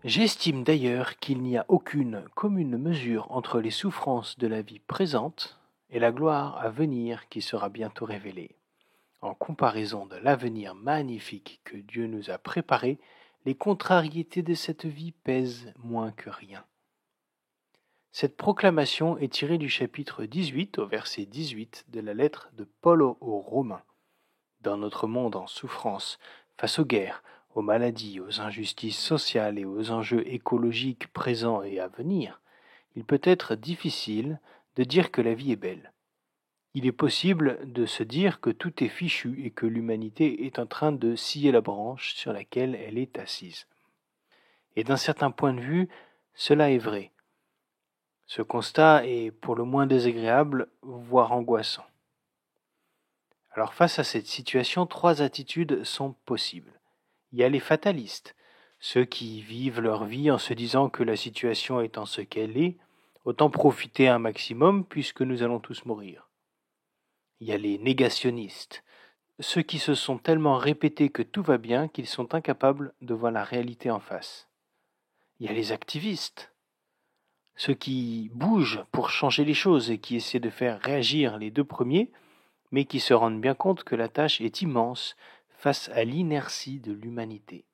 J'estime d'ailleurs qu'il n'y a aucune commune mesure entre les souffrances de la vie présente et la gloire à venir qui sera bientôt révélée. En comparaison de l'avenir magnifique que Dieu nous a préparé, les contrariétés de cette vie pèsent moins que rien. Cette proclamation est tirée du chapitre 18 au verset 18 de la lettre de Paul aux Romains. Dans notre monde en souffrance, face aux guerres, aux maladies, aux injustices sociales et aux enjeux écologiques présents et à venir, il peut être difficile de dire que la vie est belle. Il est possible de se dire que tout est fichu et que l'humanité est en train de scier la branche sur laquelle elle est assise. Et d'un certain point de vue, cela est vrai. Ce constat est pour le moins désagréable, voire angoissant. Alors face à cette situation, 3 attitudes sont possibles. Il y a les fatalistes, ceux qui vivent leur vie en se disant que la situation étant ce qu'elle est, autant profiter un maximum puisque nous allons tous mourir. Il y a les négationnistes, ceux qui se sont tellement répétés que tout va bien qu'ils sont incapables de voir la réalité en face. Il y a les activistes, ceux qui bougent pour changer les choses et qui essaient de faire réagir les 2 premiers, mais qui se rendent bien compte que la tâche est immense face à l'inertie de l'humanité.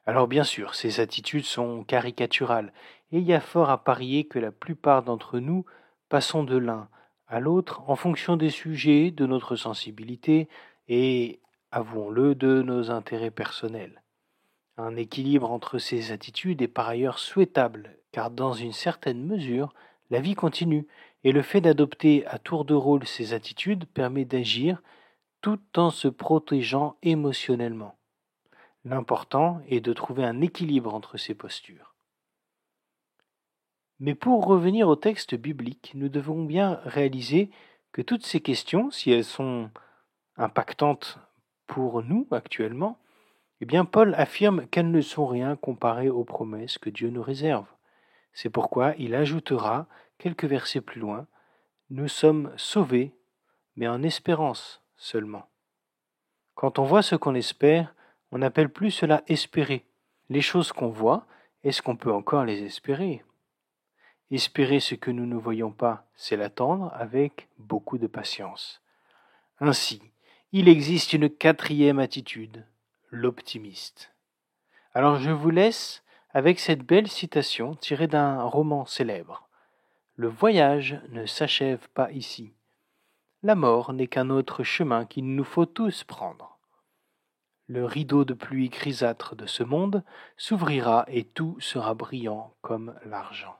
Alors bien sûr, ces attitudes sont caricaturales, et il y a fort à parier que la plupart d'entre nous passons de l'un à l'autre en fonction des sujets, de notre sensibilité et, avouons-le, de nos intérêts personnels. Un équilibre entre ces attitudes est par ailleurs souhaitable, car dans une certaine mesure, la vie continue, et le fait d'adopter à tour de rôle ces attitudes permet d'agir tout en se protégeant émotionnellement. L'important est de trouver un équilibre entre ces postures. Mais pour revenir au texte biblique, nous devons bien réaliser que toutes ces questions, si elles sont impactantes pour nous actuellement, eh bien Paul affirme qu'elles ne sont rien comparées aux promesses que Dieu nous réserve. C'est pourquoi il ajoutera, quelques versets plus loin, « Nous sommes sauvés, mais en espérance seulement ». Quand on voit ce qu'on espère, on n'appelle plus cela espérer. Les choses qu'on voit, est-ce qu'on peut encore les espérer ? Espérer ce que nous ne voyons pas, c'est l'attendre avec beaucoup de patience. Ainsi, il existe une 4e attitude, l'optimiste. Alors je vous laisse avec cette belle citation tirée d'un roman célèbre. Le voyage ne s'achève pas ici. La mort n'est qu'un autre chemin qu'il nous faut tous prendre. Le rideau de pluie grisâtre de ce monde s'ouvrira et tout sera brillant comme l'argent.